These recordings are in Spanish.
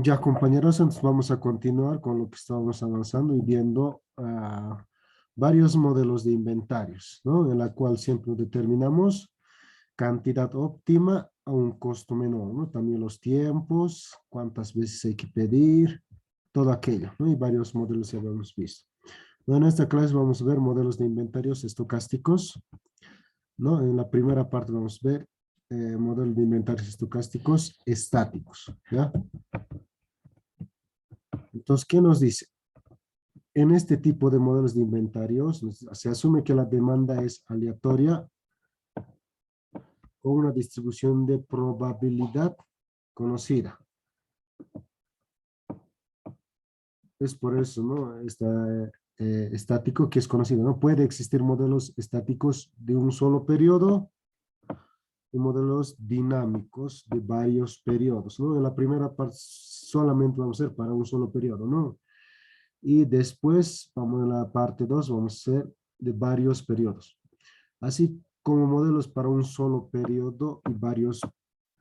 Ya, compañeros, entonces vamos a continuar con lo que estábamos avanzando y viendo varios modelos de inventarios, ¿no? En la cual siempre determinamos cantidad óptima a un costo menor, ¿no? También los tiempos, cuántas veces hay que pedir, todo aquello, ¿no? Y varios modelos ya hemos visto. Bueno, en esta clase vamos a ver modelos de inventarios estocásticos, ¿no? En la primera parte vamos a ver modelos de inventarios estocásticos estáticos, ¿ya? Entonces, ¿qué nos dice? En este tipo de modelos de inventarios se asume que la demanda es aleatoria con una distribución de probabilidad conocida. Es por eso, ¿no? Está estático que es conocido, ¿no? Puede existir modelos estáticos de un solo periodo y modelos dinámicos de varios periodos, ¿no? En la primera parte solamente vamos a hacer para un solo periodo, ¿no? Y después, vamos a la parte 2, vamos a hacer de varios periodos. Así como modelos para un solo periodo y varios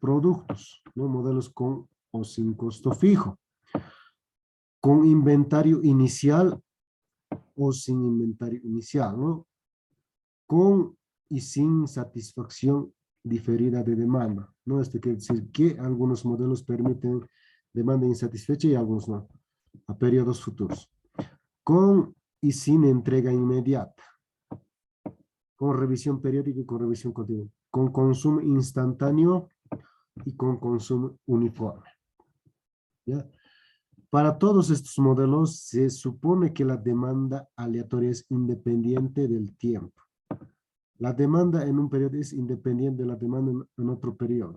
productos, ¿no? Modelos con o sin costo fijo, con inventario inicial o sin inventario inicial, ¿no? Con y sin satisfacción diferida de demanda, ¿no? Esto quiere decir que algunos modelos permiten demanda insatisfecha y algunos no, a periodos futuros. Con y sin entrega inmediata, con revisión periódica y con revisión continua, con consumo instantáneo y con consumo uniforme, ¿ya? Para todos estos modelos se supone que la demanda aleatoria es independiente del tiempo. La demanda en un periodo es independiente de la demanda en otro periodo.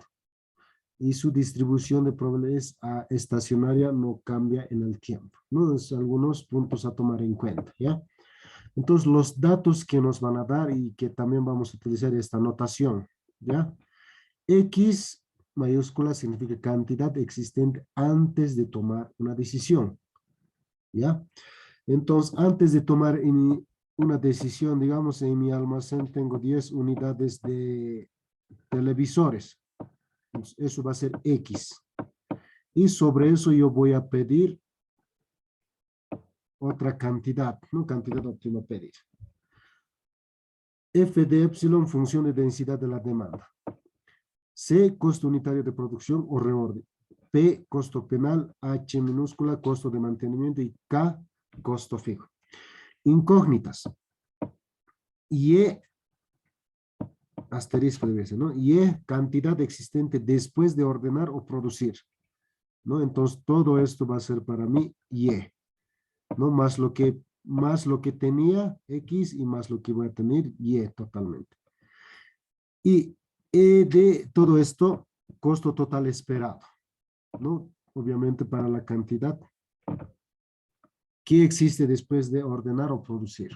Y su distribución de probabilidades estacionaria no cambia en el tiempo, ¿no? Es algunos puntos a tomar en cuenta, ¿ya? Entonces, los datos que nos van a dar y que también vamos a utilizar esta notación, ¿ya? X mayúscula significa cantidad existente antes de tomar una decisión, ¿ya? Entonces, antes de tomar una decisión, digamos, en mi almacén tengo 10 unidades de televisores. Entonces, eso va a ser X. Y sobre eso yo voy a pedir otra cantidad, ¿no? Cantidad óptima a pedir. F de epsilon, función de densidad de la demanda. C, costo unitario de producción o reorden. P, costo penal. H minúscula, costo de mantenimiento. Y K, costo fijo. Incógnitas. Y asterisco debe ser, ¿no? Y cantidad existente después de ordenar o producir, ¿no? Entonces, todo esto va a ser para mí Y, ¿no? Más lo que tenía X y más lo que voy a tener Y totalmente. Y de todo esto, costo total esperado, ¿no? Obviamente para la cantidad que existe después de ordenar o producir.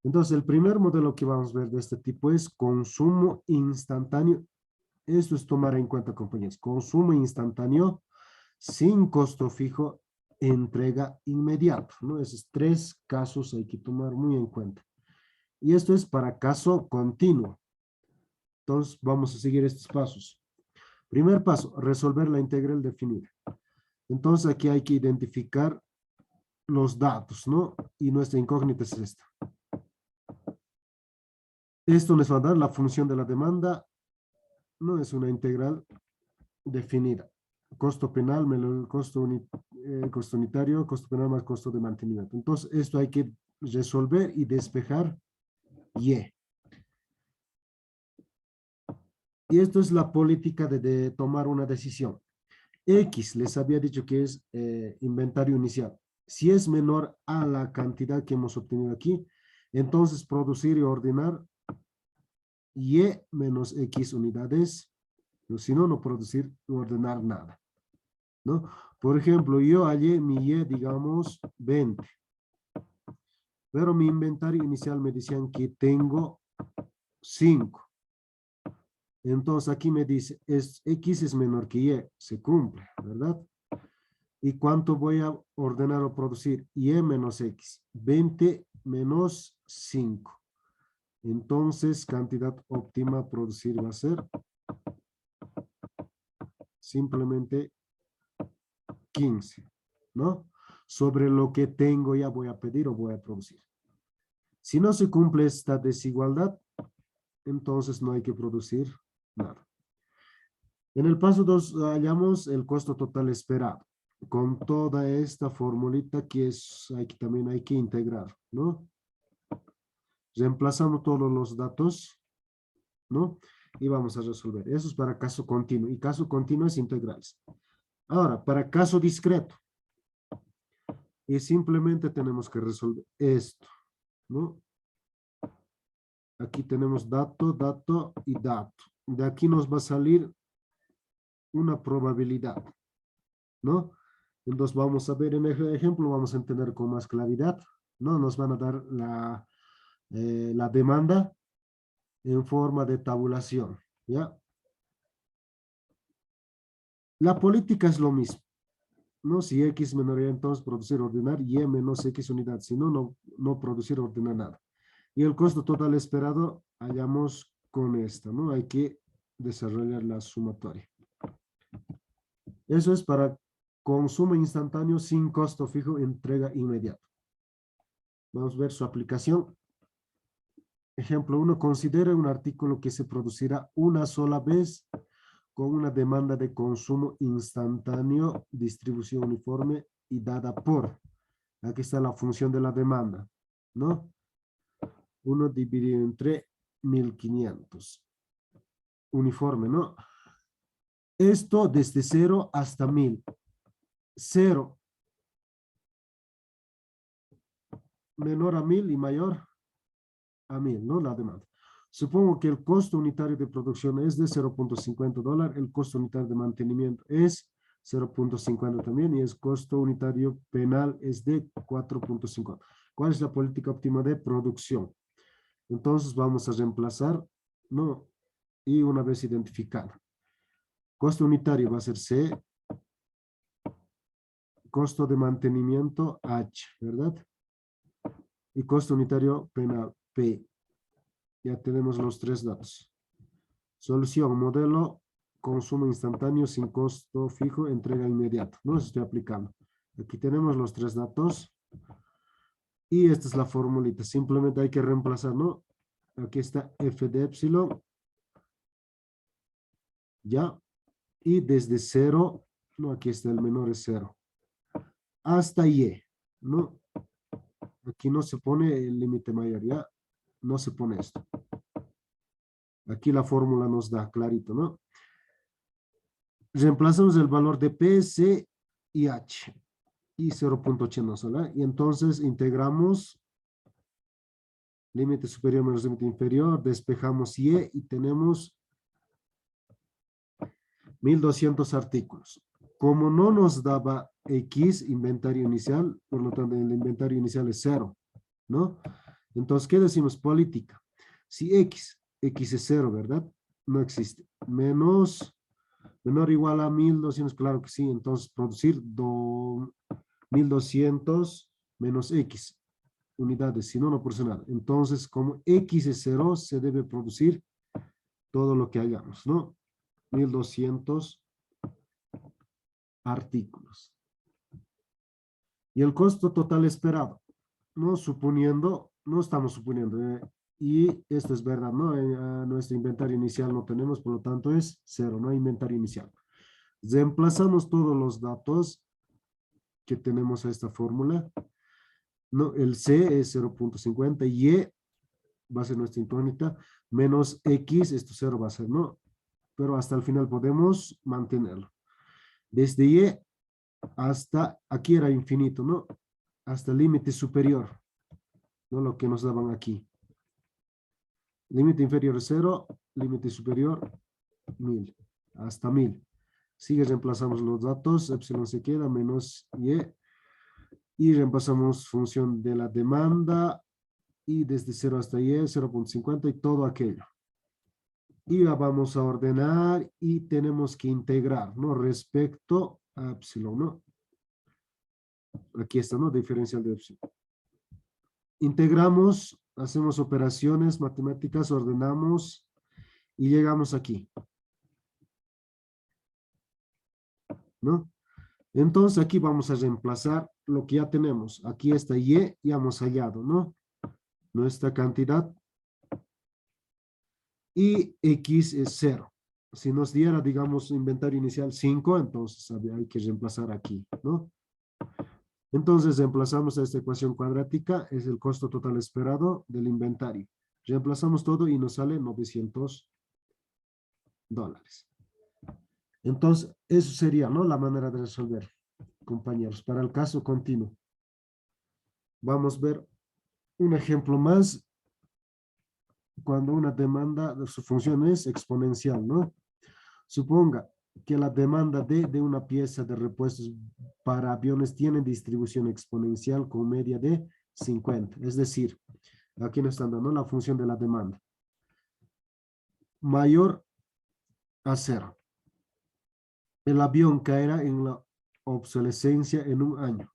Entonces, el primer modelo que vamos a ver de este tipo es consumo instantáneo. Esto es tomar en cuenta, compañeros. Consumo instantáneo sin costo fijo, entrega inmediato, ¿no? Esos tres casos hay que tomar muy en cuenta. Y esto es para caso continuo. Entonces, vamos a seguir estos pasos. Primer paso, resolver la integral definida. Entonces, aquí hay que identificar los datos, ¿no? Y nuestra incógnita es esta. Esto nos va a dar la función de la demanda, no es una integral definida. Costo penal, costo unitario, costo penal más costo de mantenimiento. Entonces, esto hay que resolver y despejar Y. Y esto es la política de tomar una decisión. X, les había dicho que es inventario inicial. Si es menor a la cantidad que hemos obtenido aquí, entonces producir y ordenar Y menos X unidades, pero si no, no producir y ordenar nada, ¿no? Por ejemplo, yo hallé mi Y, digamos, 20, pero mi inventario inicial me decían que tengo 5. Entonces aquí me dice, X es menor que Y, se cumple, ¿verdad? ¿Y cuánto voy a ordenar o producir? Y menos X, 20 menos 5. Entonces, cantidad óptima a producir va a ser simplemente 15, ¿no? Sobre lo que tengo ya voy a pedir o voy a producir. Si no se cumple esta desigualdad, entonces no hay que producir nada. En el paso 2 hallamos el costo total esperado con toda esta formulita que es, aquí también hay que integrar, ¿no? Reemplazamos todos los datos, ¿no? Y vamos a resolver. Eso es para caso continuo y caso continuo es integrales. Ahora, para caso discreto, y simplemente tenemos que resolver esto, ¿no? Aquí tenemos dato, dato y dato. De aquí nos va a salir una probabilidad, ¿no? Entonces vamos a ver en el ejemplo, vamos a entender con más claridad, ¿no? Nos van a dar la demanda en forma de tabulación, ¿ya? La política es lo mismo, ¿no? Si X menor Y, entonces producir ordenar, Y menos X unidad, si no, no producir ordenar nada. Y el costo total esperado hallamos con esta, ¿no? Hay que desarrollar la sumatoria. Eso es para consumo instantáneo sin costo fijo, entrega inmediata. Vamos a ver su aplicación. Ejemplo 1, considere un artículo que se producirá una sola vez con una demanda de consumo instantáneo, distribución uniforme y dada por. Aquí está la función de la demanda, ¿no? 1 dividido entre 1500. Uniforme, ¿no? Esto desde 0 hasta 1000. 0 menor a 1000 y mayor a 1000, ¿no? La demanda. Supongo que el costo unitario de producción es de $0.50, el costo unitario de mantenimiento es 0.50 también, y el costo unitario penal es de 4.50. ¿Cuál es la política óptima de producción? Entonces vamos a reemplazar, ¿no? Y una vez identificado, costo unitario va a ser C, costo de mantenimiento H, ¿verdad? Y costo unitario penal P. Ya tenemos los tres datos. Solución, modelo, consumo instantáneo sin costo fijo, entrega inmediata. No los estoy aplicando. Aquí tenemos los tres datos. Y esta es la formulita. Simplemente hay que reemplazar, ¿no? Aquí está F de epsilon. Ya. Y desde 0, no, aquí está el menor es 0. Hasta Y, ¿no? Aquí no se pone el límite mayor, ¿ya? No se pone esto. Aquí la fórmula nos da clarito, ¿no? Reemplazamos el valor de P, C y H. Y 0.80 sola. Y entonces integramos límite superior menos límite inferior, despejamos Y y tenemos 1200 artículos. Como no nos daba X, inventario inicial, por lo tanto el inventario inicial es 0, ¿no? Entonces, ¿qué decimos? Política. Si X es 0, ¿verdad? No existe. Menos, menor o igual a 1200, claro que sí. Entonces, producir 1200 menos X unidades, si no, no produce nada. Entonces, como X es 0, se debe producir todo lo que hagamos, ¿no? 1200 artículos. Y el costo total esperado, no suponiendo, no estamos suponiendo, y esto es verdad, ¿no? Nuestro inventario inicial no tenemos, por lo tanto es 0, no hay inventario inicial. Reemplazamos todos los datos que tenemos a esta fórmula, ¿no? El C es 0.50, Y va a ser nuestra incógnita, menos X, esto 0 va a ser, ¿no? Pero hasta el final podemos mantenerlo. Desde Y hasta, aquí era infinito, ¿no? Hasta el límite superior, ¿no? Lo que nos daban aquí. Límite inferior 0, límite superior 1000, hasta 1000. Sigue, reemplazamos los datos, epsilon se queda, menos y reemplazamos función de la demanda, y desde 0 hasta Y, 0.50 y todo aquello. Y vamos a ordenar y tenemos que integrar, ¿no? Respecto a epsilon, ¿no? Aquí está, ¿no? Diferencial de epsilon. Integramos, hacemos operaciones matemáticas, ordenamos y llegamos aquí, ¿no? Entonces aquí vamos a reemplazar lo que ya tenemos. Aquí está Y, ya hemos hallado, ¿no? Nuestra cantidad y X es 0. Si nos diera, digamos, inventario inicial 5, entonces hay que reemplazar aquí, ¿no? Entonces reemplazamos a esta ecuación cuadrática, es el costo total esperado del inventario. Reemplazamos todo y nos sale $900. Entonces, eso sería, ¿no? La manera de resolver, compañeros. Para el caso continuo, vamos a ver un ejemplo más cuando una demanda de su función es exponencial, ¿no? Suponga que la demanda de una pieza de repuestos para aviones tiene distribución exponencial con media de 50. Es decir, aquí nos están dando la función de la demanda. Mayor a 0. El avión caerá en la obsolescencia en un año,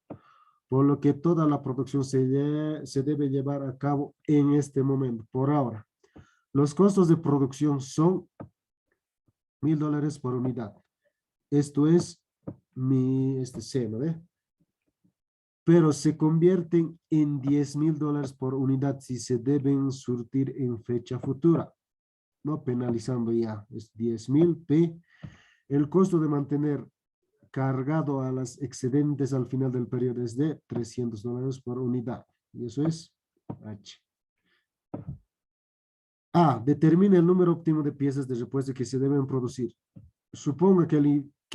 por lo que toda la producción se debe llevar a cabo en este momento, por ahora. Los costos de producción son $1,000 por unidad. Esto es este seno, ¿eh? Pero se convierten en $10,000 por unidad si se deben surtir en fecha futura, ¿no? Penalizando ya, es 10,000 P. El costo de mantener cargado a las excedentes al final del periodo es de $300 por unidad. Y eso es H. A. Determina el número óptimo de piezas de repuesto que se deben producir. Suponga que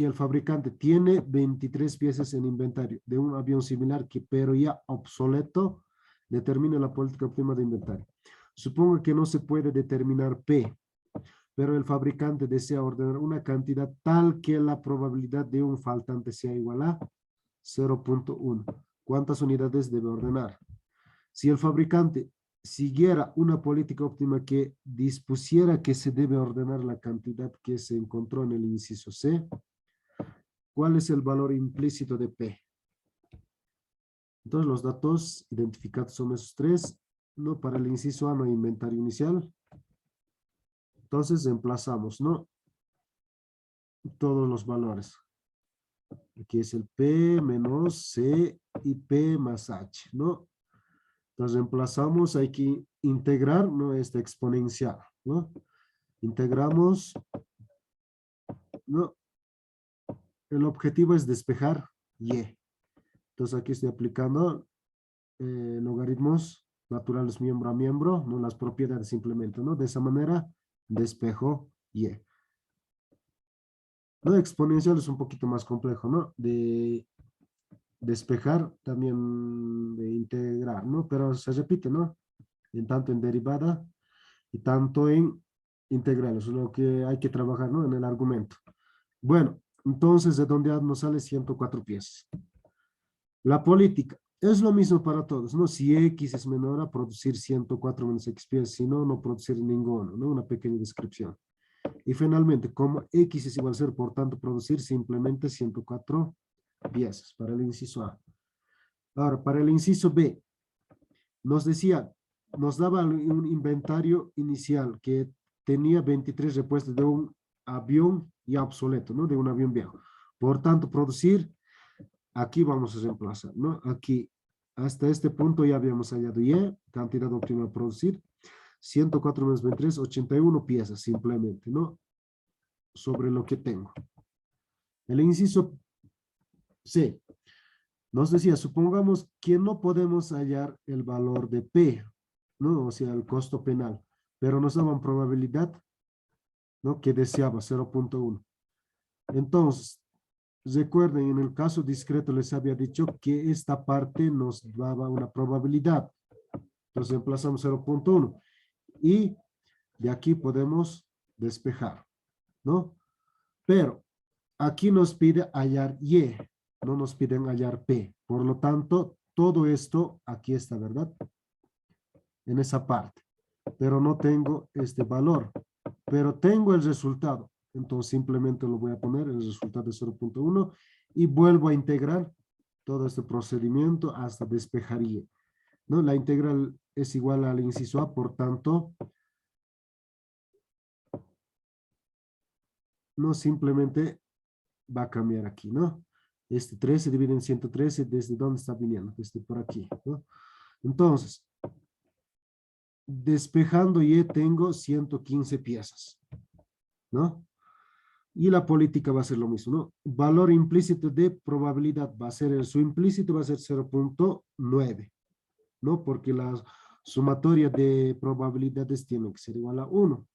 el fabricante tiene 23 piezas en inventario de un avión similar, pero ya obsoleto. Determina la política óptima de inventario. Suponga que no se puede determinar P, pero el fabricante desea ordenar una cantidad tal que la probabilidad de un faltante sea igual a 0.1. ¿Cuántas unidades debe ordenar? Si el fabricante siguiera una política óptima que dispusiera que se debe ordenar la cantidad que se encontró en el inciso C, ¿cuál es el valor implícito de P? Entonces los datos identificados son esos tres, ¿no? Para el inciso A no hay inventario inicial. Entonces reemplazamos, ¿no? Todos los valores. Aquí es el P menos C y P más H, ¿no? Entonces reemplazamos, hay que integrar, ¿no? Esta exponencial, ¿no? Integramos, ¿no? El objetivo es despejar Y. Entonces aquí estoy aplicando logaritmos naturales miembro a miembro, ¿no? Las propiedades simplemente, ¿no? De esa manera despejo Y. ¿No? Exponencial es un poquito más complejo, ¿no? De despejar, también de integrar, ¿no? Pero se repite, ¿no? En tanto en derivada y tanto en integral. Eso es lo que hay que trabajar, ¿no? En el argumento. Bueno, entonces, ¿de dónde nos sale 104 piezas? La política es lo mismo para todos, ¿no? Si X es menor a producir 104 menos X piezas, si no, no producir ninguno, ¿no? Una pequeña descripción. Y finalmente, como X es igual a 0, por tanto, producir simplemente 104 piezas para el inciso A. Ahora, para el inciso B, nos decía, nos daba un inventario inicial que tenía 23 repuestos de un avión ya obsoleto, ¿no? De un avión viejo. Por tanto, producir, aquí vamos a reemplazar, ¿no? Aquí, hasta este punto ya habíamos hallado Y, cantidad óptima a producir, 104 menos 23, 81 piezas simplemente, ¿no? Sobre lo que tengo. El inciso C nos decía, supongamos que no podemos hallar el valor de P, ¿no? O sea, el costo penal, pero nos daban probabilidad, ¿no? Que deseaba 0.1. Entonces, recuerden, en el caso discreto les había dicho que esta parte nos daba una probabilidad. Entonces, emplazamos 0.1 y de aquí podemos despejar, ¿no? Pero aquí nos pide hallar Y, no nos piden hallar P. Por lo tanto, todo esto aquí está, ¿verdad? En esa parte. Pero no tengo este valor. Pero tengo el resultado. Entonces simplemente lo voy a poner, el resultado de 0.1 y vuelvo a integrar todo este procedimiento hasta despejar Y, ¿no? La integral es igual al inciso A, por tanto, no simplemente va a cambiar aquí, ¿no? Este 13 divide en 113, ¿desde dónde está viniendo? Desde por aquí, ¿no? Entonces, despejando Y tengo 115 piezas, ¿no? Y la política va a ser lo mismo, ¿no? Valor implícito de probabilidad va a ser, su implícito va a ser 0.9, ¿no? Porque la sumatoria de probabilidades tiene que ser igual a 1,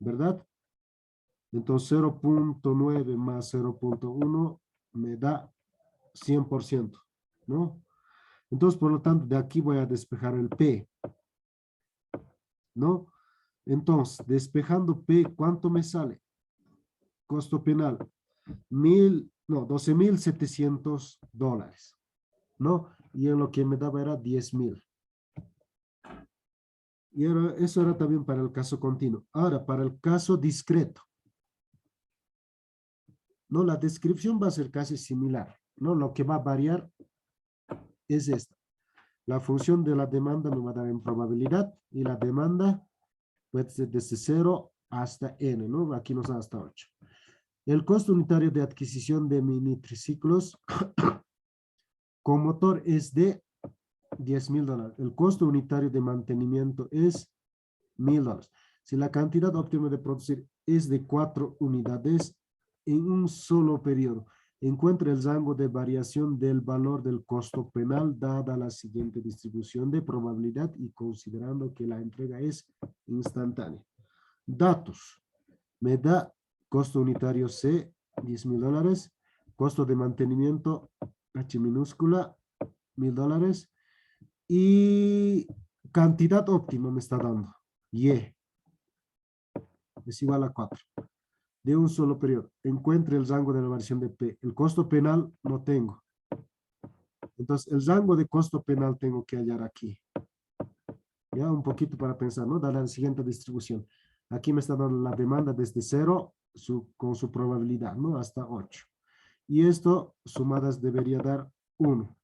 ¿verdad? Entonces 0.9 más 0.1 me da 100%, ¿no? Entonces, por lo tanto, de aquí voy a despejar el P, ¿no? Entonces, despejando P, ¿cuánto me sale? Costo penal, 12.700 dólares, ¿no? Y en lo que me daba era 10.000. Y eso era también para el caso continuo. Ahora, para el caso discreto, ¿no? La descripción va a ser casi similar, ¿no? Lo que va a variar es esta. La función de la demanda me va a dar en probabilidad y la demanda puede ser desde 0 hasta n, ¿no? Aquí nos da hasta 8. El costo unitario de adquisición de mini triciclos con motor es de 10.000 dólares. El costo unitario de mantenimiento es 1.000 dólares. Si la cantidad óptima de producir es de 4 unidades en un solo periodo, encuentra el rango de variación del valor del costo penal dada la siguiente distribución de probabilidad y considerando que la entrega es instantánea. Datos. Me da costo unitario C, 10.000 dólares. Costo de mantenimiento, H minúscula, 1.000 dólares. Y cantidad óptima me está dando, Y, es igual a 4. De un solo periodo. Encuentre el rango de la variación de P. El costo penal no tengo. Entonces, el rango de costo penal tengo que hallar aquí. Ya, un poquito para pensar, ¿no? Dar la siguiente distribución. Aquí me está dando la demanda desde 0 con su probabilidad, ¿no? Hasta 8. Y esto, sumadas, debería dar 1.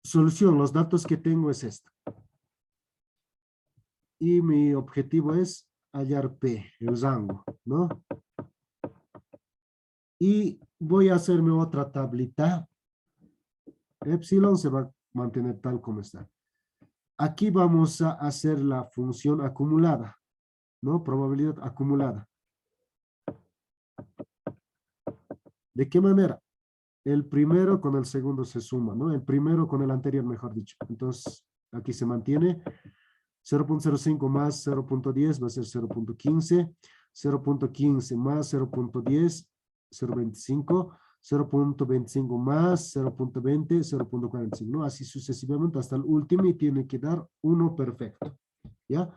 Solución, los datos que tengo es esta. Y mi objetivo es hallar P, el rango, ¿no? Y voy a hacerme otra tablita. Epsilon se va a mantener tal como está. Aquí vamos a hacer la función acumulada, ¿no? Probabilidad acumulada. ¿De qué manera? El primero con el segundo se suma, ¿no? El primero con el anterior, mejor dicho. Entonces, aquí se mantiene. 0.05 más 0.10 va a ser 0.15. 0.15 más 0.10, 0.25. 0.25 más 0.20, 0.45, ¿no? Así sucesivamente hasta el último y tiene que dar 1 perfecto, ¿ya?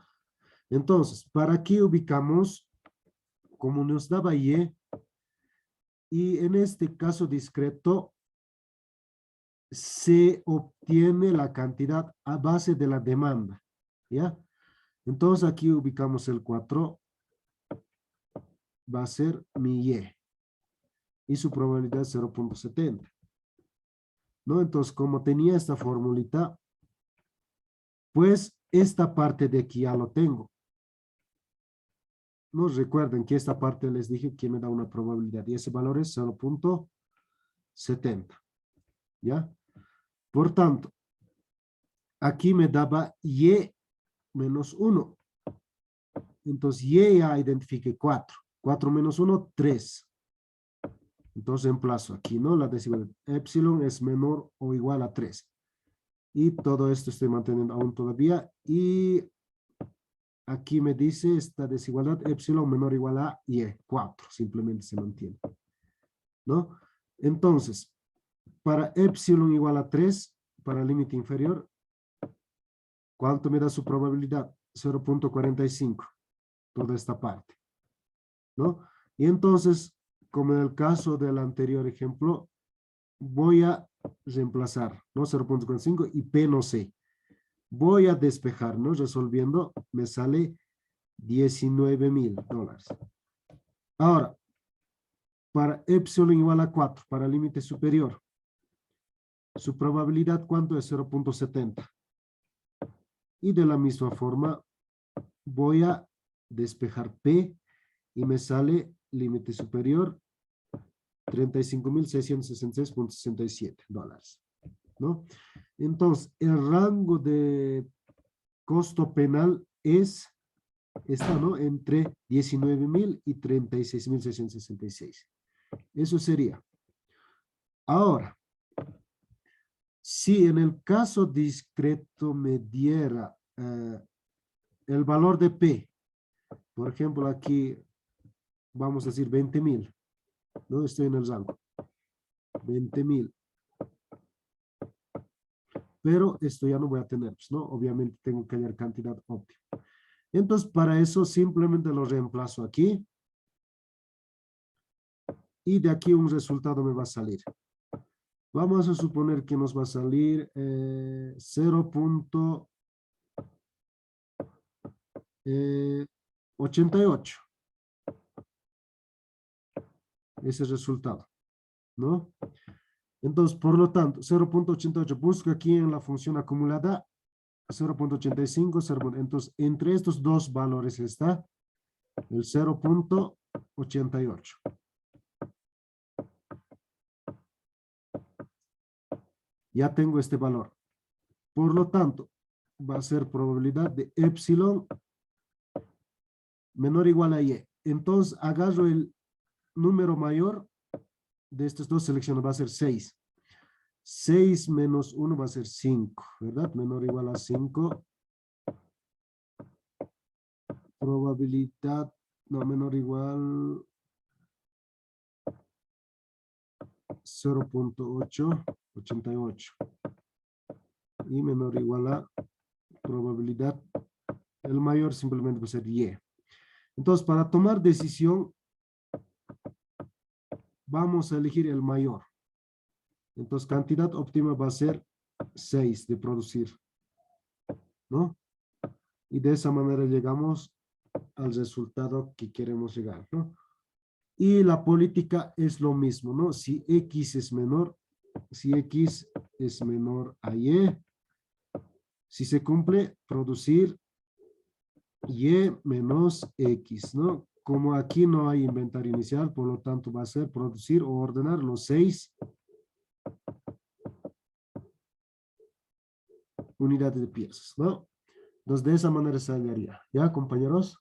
Entonces, para aquí ubicamos, como nos daba Y, y en este caso discreto, se obtiene la cantidad a base de la demanda, ¿ya? Entonces aquí ubicamos el 4, va a ser mi y su probabilidad es 0.70, ¿no? Entonces, como tenía esta formulita, pues esta parte de aquí ya lo tengo. No recuerden que esta parte les dije que me da una probabilidad y ese valor es 0.70, ¿ya? Por tanto, aquí me daba Y menos 1. Entonces, Y ya identifique 4. 4 menos 1, 3. Entonces, emplazo aquí, ¿no? La desigualdad. Epsilon es menor o igual a 3. Y todo esto estoy manteniendo aún todavía. Y aquí me dice esta desigualdad, epsilon menor o igual a Y. 4, simplemente se mantiene, ¿no? Entonces, para epsilon igual a 3, para el límite inferior, ¿cuánto me da su probabilidad? 0.45, toda esta parte, ¿no? Y entonces, como en el caso del anterior ejemplo, voy a reemplazar, ¿no? 0.45 y P no sé. Voy a despejar, ¿no? Resolviendo, me sale 19.000 dólares. Ahora, para epsilon igual a 4, para el límite superior, su probabilidad, ¿cuánto es? 0.70. Y de la misma forma, voy a despejar P y me sale límite superior $35,666.67 dólares, ¿no? Entonces, el rango de costo penal está, ¿no? Entre 19,000 y 36,666. Eso sería. Ahora, si en el caso discreto me diera el valor de P, por ejemplo, aquí vamos a decir 20,000, ¿no? Estoy en el rango. 20,000. Pero esto ya no voy a tener, pues, ¿no? Obviamente tengo que hallar cantidad óptima. Entonces, para eso simplemente lo reemplazo aquí. Y de aquí un resultado me va a salir. Vamos a suponer que nos va a salir 0,88. Ese resultado, ¿no? Entonces, por lo tanto, 0,88. Busco aquí en la función acumulada 0,85. Entonces, entre estos dos valores está el 0,88. Ya tengo este valor. Por lo tanto, va a ser probabilidad de epsilon menor o igual a y. Entonces, agarro el número mayor de estas dos selecciones, va a ser 6. 6 menos 1 va a ser 5, ¿verdad? Menor o igual a 5. Probabilidad, no, menor o igual 0,88. Y menor o igual a probabilidad, el mayor simplemente va a ser y. Entonces, para tomar decisión, vamos a elegir el mayor. Entonces, cantidad óptima va a ser 6 de producir, ¿no? Y de esa manera llegamos al resultado que queremos llegar, ¿no? Y la política es lo mismo, ¿no? Si X es menor, si X es menor a Y, si se cumple, producir Y menos X, ¿no? Como aquí no hay inventario inicial, por lo tanto va a ser producir o ordenar los 6 unidades de piezas, ¿no? Entonces, de esa manera se hallaría. ¿Ya, compañeros?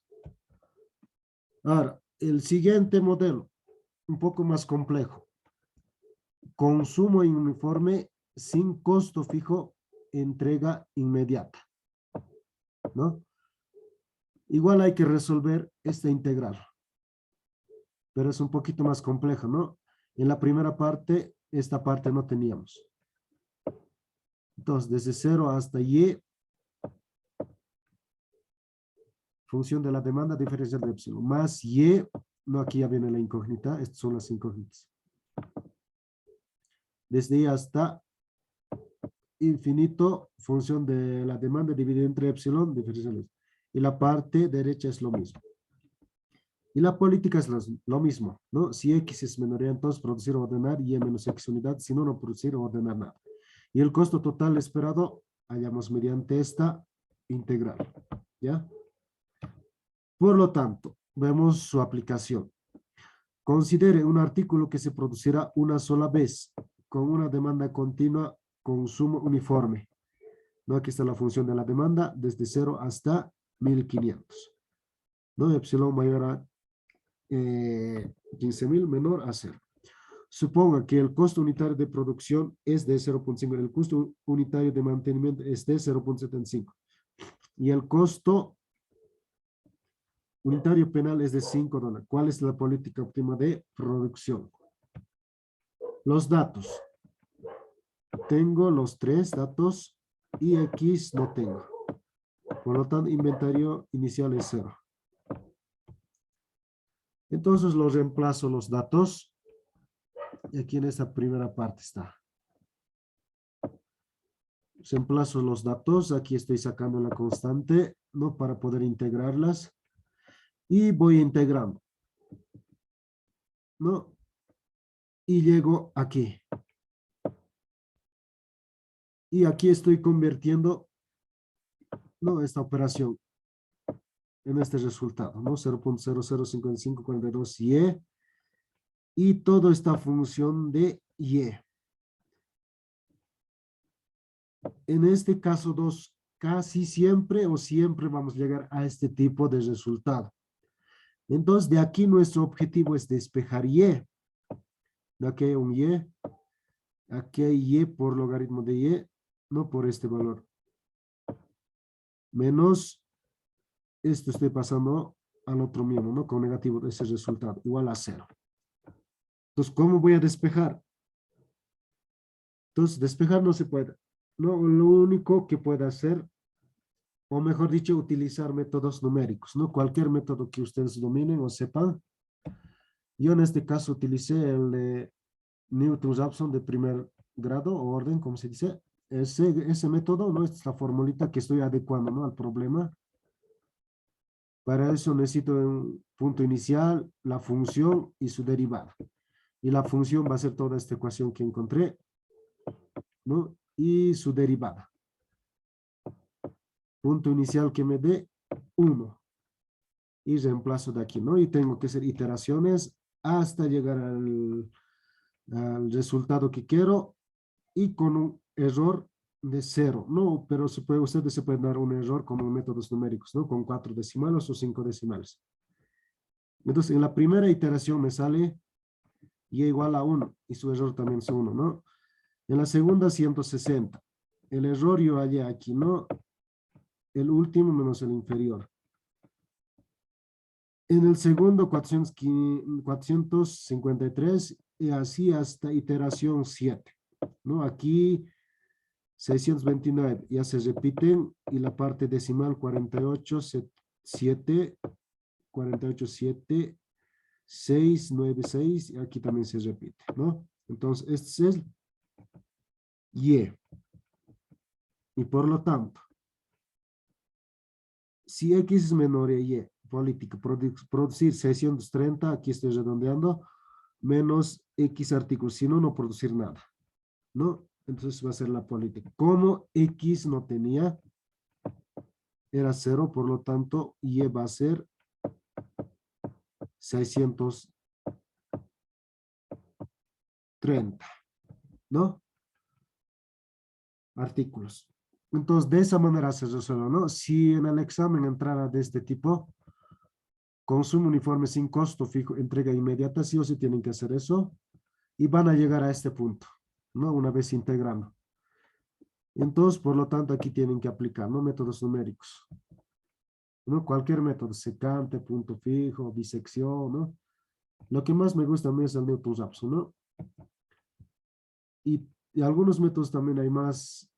Ahora, el siguiente modelo, un poco más complejo. Consumo uniforme sin costo fijo, entrega inmediata, ¿no? Igual hay que resolver esta integral, pero es un poquito más complejo, ¿no? En la primera parte, esta parte no teníamos. Entonces, desde 0 hasta Y, función de la demanda diferencial de epsilon, más Y, no, aquí ya viene la incógnita, estas son las incógnitas. Desde Y hasta infinito, función de la demanda dividida entre epsilon, diferencial. Y la parte derecha es lo mismo. Y la política es lo mismo, ¿no? Si X es menor, entonces producir o ordenar Y menos X unidad, si no, no producir o ordenar nada. Y el costo total esperado, hallamos mediante esta integral, ¿ya? Por lo tanto, vemos su aplicación. Considere un artículo que se producirá una sola vez, con una demanda continua, consumo uniforme. ¿No? Aquí está la función de la demanda, desde 0 hasta 1500. ¿No? Epsilon mayor a 15,000, menor a 0. Suponga que el costo unitario de producción es de 0,5, el costo unitario de mantenimiento es de 0,75 y el costo unitario penal es de $5. ¿Cuál es la política óptima de producción? Los datos. Tengo los 3 datos y X no tengo. Por lo tanto, inventario inicial es 0. Entonces los reemplazo los datos. Y aquí en esta primera parte está. Reemplazo los datos. Aquí estoy sacando la constante, ¿no? Para poder integrarlas. Y voy integrando, ¿no? Y llego aquí. Y aquí estoy convirtiendo, ¿no? Esta operación en este resultado, ¿no? 0,005542Y y todo esta función de y. En este caso 2, casi siempre o siempre vamos a llegar a este tipo de resultado. Entonces, de aquí nuestro objetivo es despejar y. De aquí hay un y. Aquí hay y por logaritmo de y, no por este valor. Menos, esto estoy pasando al otro miembro, ¿no? Con negativo de ese resultado, igual a 0. Entonces, ¿cómo voy a despejar? Entonces, despejar no se puede. No, lo único que puede hacer, o mejor dicho, utilizar métodos numéricos, ¿no? Cualquier método que ustedes dominen o sepan. Yo en este caso utilicé el de Newton-Raphson de primer grado o orden, como se dice. Ese método, ¿no? Esta es la formulita que estoy adecuando, ¿no? Al problema. Para eso necesito un punto inicial, la función y su derivada. Y la función va a ser toda esta ecuación que encontré, ¿no? Y su derivada. Punto inicial que me dé 1. Y reemplazo de aquí, ¿no? Y tengo que hacer iteraciones hasta llegar al resultado que quiero y con un error de 0, ¿no? Pero ustedes se pueden dar un error con métodos numéricos, ¿no? Con 4 decimales o 5 decimales. Entonces, en la primera iteración me sale y igual a 1 y su error también es 1, ¿no? En la segunda 160. El error yo hallé aquí, ¿no? El último menos el inferior. En el segundo 453 y así hasta iteración 7, ¿no? Aquí 629 ya se repiten y la parte decimal 48, 7, 48, 7, 6, 9, 6 y aquí también se repite, ¿no? Entonces, este es el Y. Y por lo tanto, si X es menor a Y, política, producir 630, aquí estoy redondeando, menos X artículos, si no, no producir nada, ¿no? Entonces va a ser la política. Como X no tenía, era 0, por lo tanto, Y va a ser 630, ¿no? Artículos. Entonces, de esa manera se resuelve, ¿no? Si en el examen entrara de este tipo, consumo uniforme sin costo fijo, entrega inmediata, sí o sí tienen que hacer eso y van a llegar a este punto, ¿no? Una vez integrando. Entonces, por lo tanto, aquí tienen que aplicar, ¿no? Métodos numéricos, ¿no? Cualquier método, secante, punto fijo, bisección, ¿no? Lo que más me gusta a mí es el Newton-Raphson, ¿no? Y algunos métodos también hay más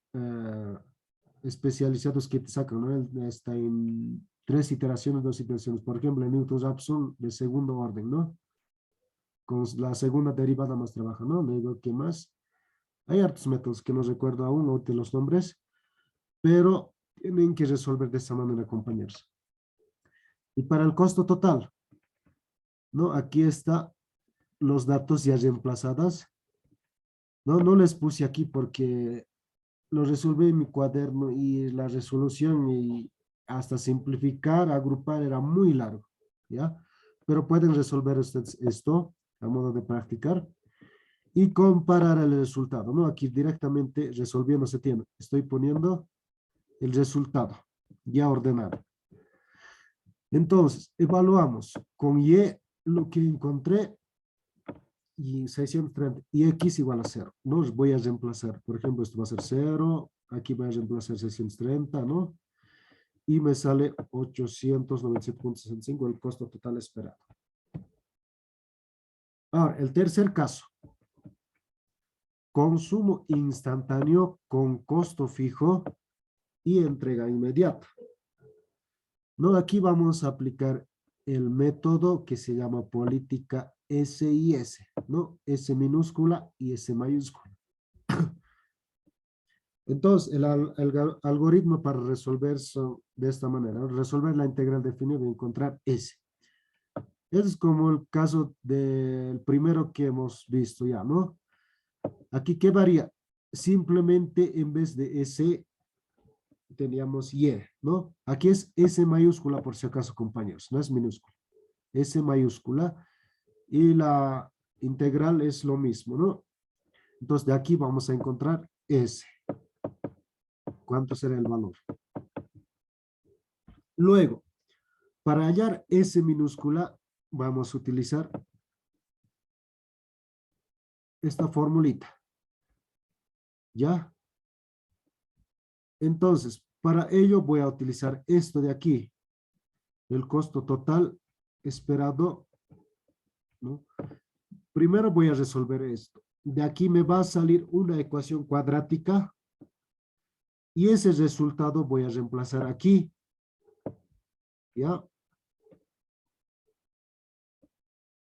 especializados que te sacan, ¿no? Está en 3 iteraciones, 2 iteraciones. Por ejemplo, el Newton-Raphson de segundo orden, ¿no? Con la segunda derivada más trabaja, ¿no? Le digo, ¿qué más? Hay hartos métodos que no recuerdo aún, no te los nombres, pero tienen que resolver de esa manera, compañeros. Y para el costo total, ¿no? Aquí está los datos ya reemplazadas. No, no les puse aquí porque lo resolví en mi cuaderno y la resolución y hasta simplificar, agrupar era muy largo, ¿ya? Pero pueden resolver ustedes esto a modo de practicar y comparar el resultado, ¿no? Aquí directamente resolviendo se tiene. Estoy poniendo el resultado ya ordenado. Entonces, evaluamos con Y lo que encontré y 630 y X igual a 0, ¿no? Voy a reemplazar, por ejemplo, esto va a ser 0, aquí voy a reemplazar 630, ¿no? Y me sale 897.65 el costo total esperado. Ahora, el tercer caso. Consumo instantáneo con costo fijo y entrega inmediata. No, aquí vamos a aplicar el método que se llama política SIS, ¿no? S minúscula y S mayúscula. Entonces, el algoritmo para resolver de esta manera, resolver la integral definida y encontrar S. Es como el caso del primero que hemos visto ya, ¿no? Aquí, ¿qué varía? Simplemente en vez de S teníamos Y, ¿no? Aquí es S mayúscula por si acaso, compañeros, no es minúscula. S mayúscula y la integral es lo mismo, ¿no? Entonces, de aquí vamos a encontrar S. ¿Cuánto será el valor? Luego, para hallar S minúscula, vamos a utilizar esta formulita. ¿Ya? Entonces, para ello voy a utilizar esto de aquí. El costo total esperado, ¿no? Primero voy a resolver esto. De aquí me va a salir una ecuación cuadrática y ese resultado voy a reemplazar aquí. ¿Ya?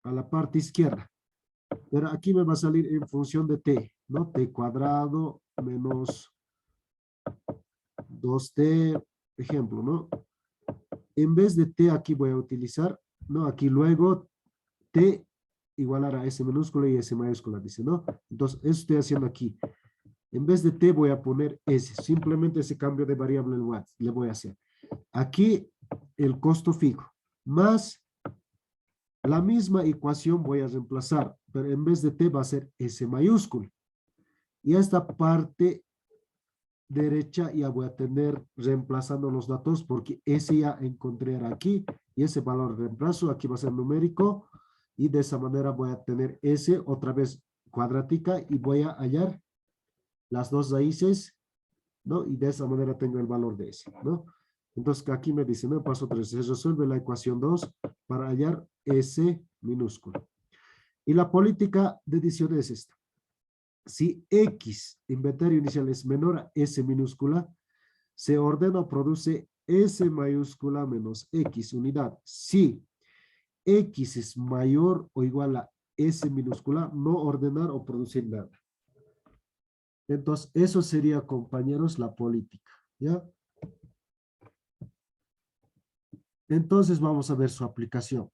A la parte izquierda. Pero aquí me va a salir en función de t, ¿no? T cuadrado menos 2t, ejemplo, ¿no? En vez de t aquí voy a utilizar, ¿no? Aquí luego t igualar a S minúscula y S mayúscula, dice, ¿no? Entonces, eso estoy haciendo aquí. En vez de t voy a poner S, simplemente ese cambio de variable en watts le voy a hacer. Aquí el costo fijo, más la misma ecuación voy a reemplazar, pero en vez de t va a ser S mayúscula. Y esta parte derecha ya voy a tener reemplazando los datos porque ese ya encontré aquí y ese valor reemplazo aquí va a ser numérico y de esa manera voy a tener ese otra vez cuadrática y voy a hallar las dos raíces, ¿no? Y de esa manera tengo el valor de ese, ¿no? Entonces aquí me dice, ¿no? Paso 3, se resuelve la ecuación 2 para hallar S minúsculo. Y la política de edición es esta. Si X, inventario inicial, es menor a S minúscula, se ordena o produce S mayúscula menos X unidad. Si X es mayor o igual a S minúscula, no ordenar o producir nada. Entonces, eso sería, compañeros, la política, ¿ya? Entonces, vamos a ver su aplicación.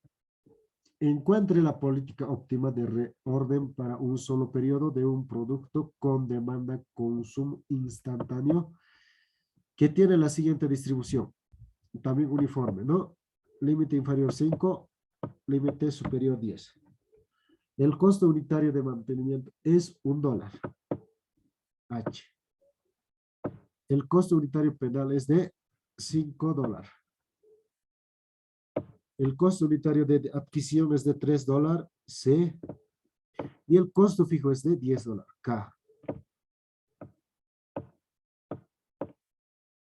Encuentre la política óptima de reorden para un solo periodo de un producto con demanda consumo instantáneo que tiene la siguiente distribución. También uniforme, ¿no? Límite inferior 5, límite superior 10. El costo unitario de mantenimiento es $1. H. El costo unitario penal es de $5. El costo unitario de adquisición es de $3, C. Y el costo fijo es de $10, K.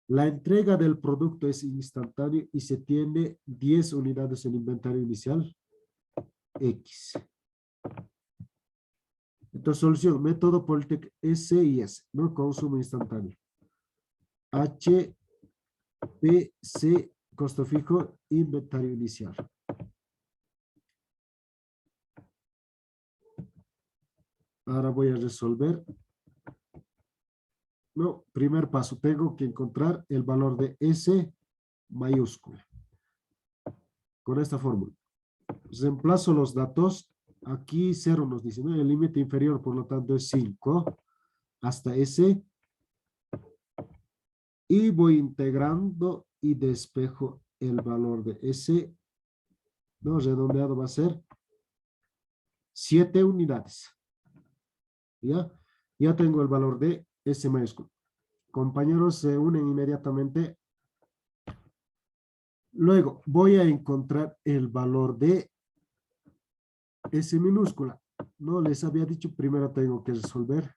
La entrega del producto es instantánea y se tiene 10 unidades en inventario inicial, X. Entonces, solución, método Politec S y S, ¿no? Consumo instantáneo. H, P, C, costo fijo, inventario inicial. Ahora voy a resolver. No, primer paso, tengo que encontrar el valor de S mayúscula. Con esta fórmula. Reemplazo los datos. Aquí 0 nos dice, ¿no? El límite inferior, por lo tanto, es 5 hasta S. Y voy integrando y despejo el valor de S. No, redondeado va a ser 7 unidades. ¿Ya? Ya tengo el valor de S mayúsculo. Compañeros, se unen inmediatamente. Luego, voy a encontrar el valor de S minúscula. No, les había dicho, primero tengo que resolver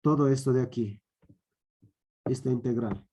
todo esto de aquí. Esta integral.